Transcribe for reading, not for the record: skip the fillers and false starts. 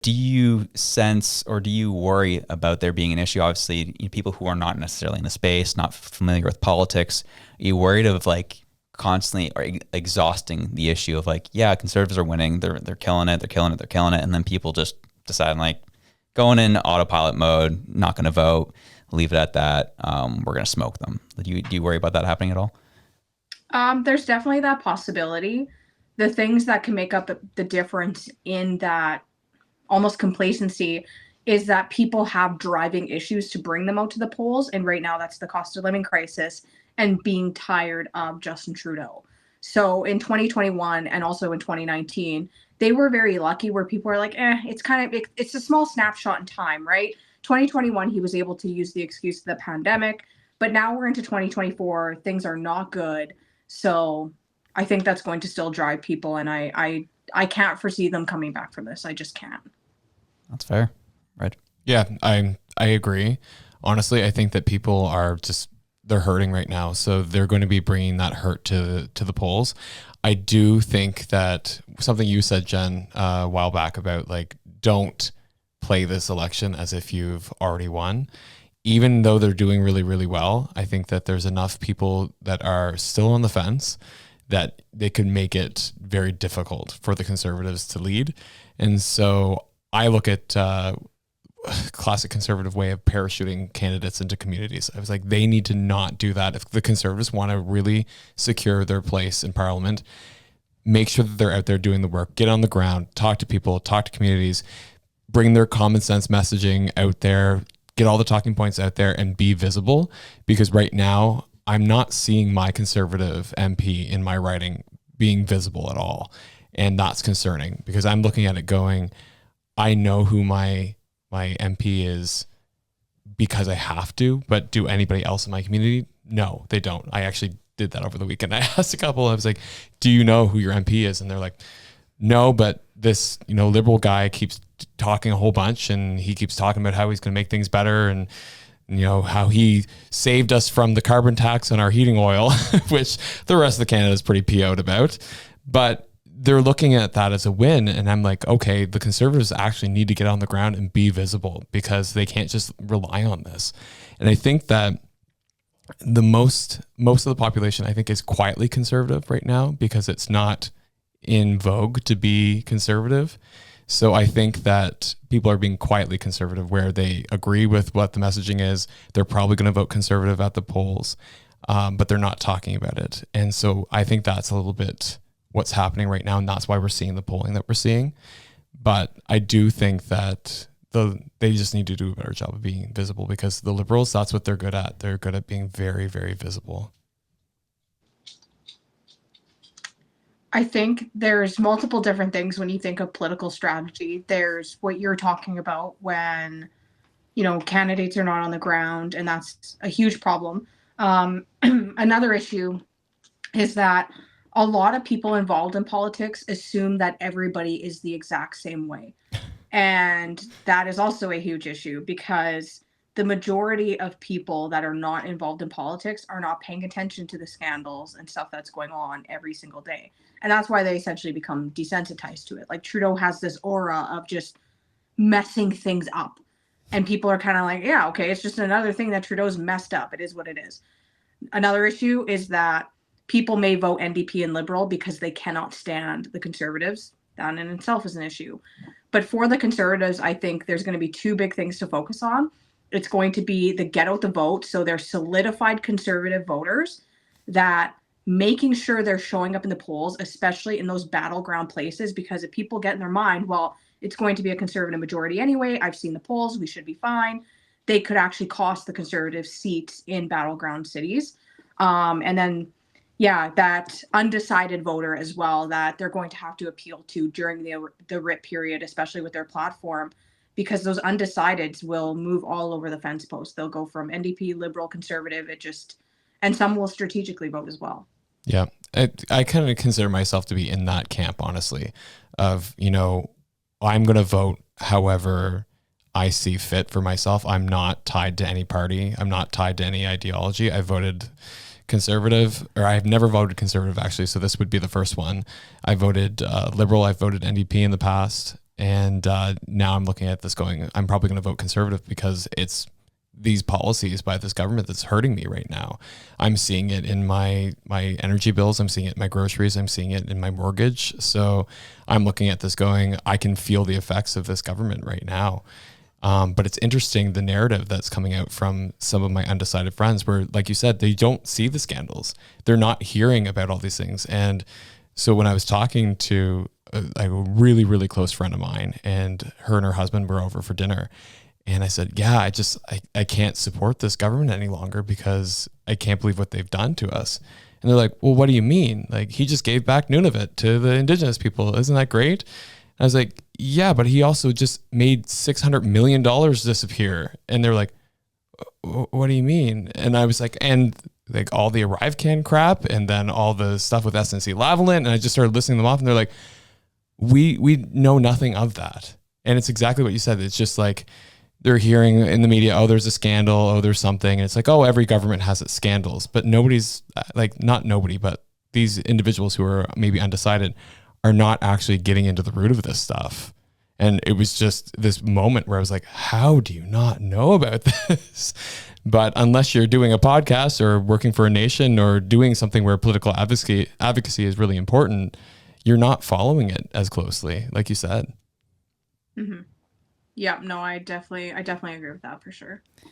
Do you sense or do you worry about there being an issue? Obviously, people who are not necessarily in the space, not familiar with politics, are you worried of like constantly or exhausting the issue of like, yeah, conservatives are winning, they're killing it, and then people just decide like going in autopilot mode, not going to vote, leave it at that. We're going to smoke them. Do you worry about that happening at all? There's definitely that possibility. The things that can make up the difference in that almost complacency is that people have driving issues to bring them out to the polls. And right now that's the cost of living crisis and being tired of Justin Trudeau. So in 2021 and also in 2019, they were very lucky where people are like, it's a small snapshot in time, right? 2021, he was able to use the excuse of the pandemic, but now we're into 2024, things are not good. So I think that's going to still drive people. And I can't foresee them coming back from this. I just can't. That's fair. Right. Yeah, I agree. Honestly, I think that people are they're hurting right now. So they're going to be bringing that hurt to the polls. I do think that something you said, Jen, a while back about like, don't play this election as if you've already won. Even though they're doing really, really well, I think that there's enough people that are still on the fence that they could make it very difficult for the Conservatives to lead. And so I look at classic Conservative way of parachuting candidates into communities. I was like, they need to not do that. If the Conservatives want to really secure their place in Parliament, make sure that they're out there doing the work, get on the ground, talk to people, talk to communities, bring their common sense messaging out there, get all the talking points out there and be visible. Because right now I'm not seeing my Conservative MP in my riding being visible at all. And that's concerning because I'm looking at it going, I know who my MP is because I have to, but do anybody else in my community? No, they don't. I actually did that over the weekend. I asked a couple, I was like, do you know who your MP is? And they're like, no, but this, Liberal guy keeps talking a whole bunch and he keeps talking about how he's going to make things better and, how he saved us from the carbon tax on our heating oil, which the rest of the Canada is pretty PO'd about. But they're looking at that as a win. And I'm like, okay, the Conservatives actually need to get on the ground and be visible because they can't just rely on this. And I think that the most of the population, I think, is quietly conservative right now because it's not in vogue to be conservative. So I think that people are being quietly conservative where they agree with what the messaging is. They're probably going to vote conservative at the polls, but they're not talking about it. And so I think that's a little bit what's happening right now. And that's why we're seeing the polling that we're seeing. But I do think that they just need to do a better job of being visible because the Liberals, that's what they're good at. They're good at being very, very visible. I think there's multiple different things when you think of political strategy. There's what you're talking about when, candidates are not on the ground, and that's a huge problem. Another issue is that a lot of people involved in politics assume that everybody is the exact same way. And that is also a huge issue because the majority of people that are not involved in politics are not paying attention to the scandals and stuff that's going on every single day. And that's why they essentially become desensitized to it. Like Trudeau has this aura of just messing things up. And people are kind of like, yeah, okay, it's just another thing that Trudeau's messed up. It is what it is. Another issue is that people may vote NDP and Liberal because they cannot stand the Conservatives. That in itself is an issue. But for the Conservatives, I think there's going to be two big things to focus on. It's going to be the get out the vote. So they're solidified Conservative voters that making sure they're showing up in the polls, especially in those battleground places, because if people get in their mind, well, it's going to be a Conservative majority anyway. I've seen the polls. We should be fine. They could actually cost the Conservative seats in battleground cities. And then, that undecided voter as well that they're going to have to appeal to during the RIP period, especially with their platform, because those undecideds will move all over the fence post. They'll go from NDP, Liberal, Conservative. And some will strategically vote as well. Yeah. I kind of consider myself to be in that camp, honestly, of, I'm going to vote however I see fit for myself. I'm not tied to any party. I'm not tied to any ideology. I voted Conservative, or I've never voted Conservative actually. So this would be the first one. I voted Liberal. I've voted NDP in the past. And now I'm looking at this going, I'm probably going to vote Conservative because it's these policies by this government that's hurting me right now. I'm seeing it in my energy bills. I'm seeing it in my groceries. I'm seeing it in my mortgage. So I'm looking at this going, I can feel the effects of this government right now. But it's interesting, the narrative that's coming out from some of my undecided friends where, like you said, they don't see the scandals. They're not hearing about all these things. And so when I was talking to a really, really close friend of mine, and her husband were over for dinner, and I said, yeah, I can't support this government any longer because I can't believe what they've done to us. And they're like, well, what do you mean? Like, he just gave back Nunavut to the Indigenous people. Isn't that great? And I was like, yeah, but he also just made $600 million disappear. And they're like, what do you mean? And I was like, and like all the ArriveCan crap, and then all the stuff with SNC Lavalin. And I just started listing them off, and they're like, we know nothing of that. And it's exactly what you said. It's just like, they're hearing in the media, oh, there's a scandal, oh, there's something. And it's like, oh, every government has its scandals, but nobody's like, not nobody, but these individuals who are maybe undecided are not actually getting into the root of this stuff. And it was just this moment where I was like, how do you not know about this? But unless you're doing a podcast or working for a nation or doing something where political advocacy is really important, you're not following it as closely, like you said. Mm-hmm. Yeah, no, I definitely agree with that for sure.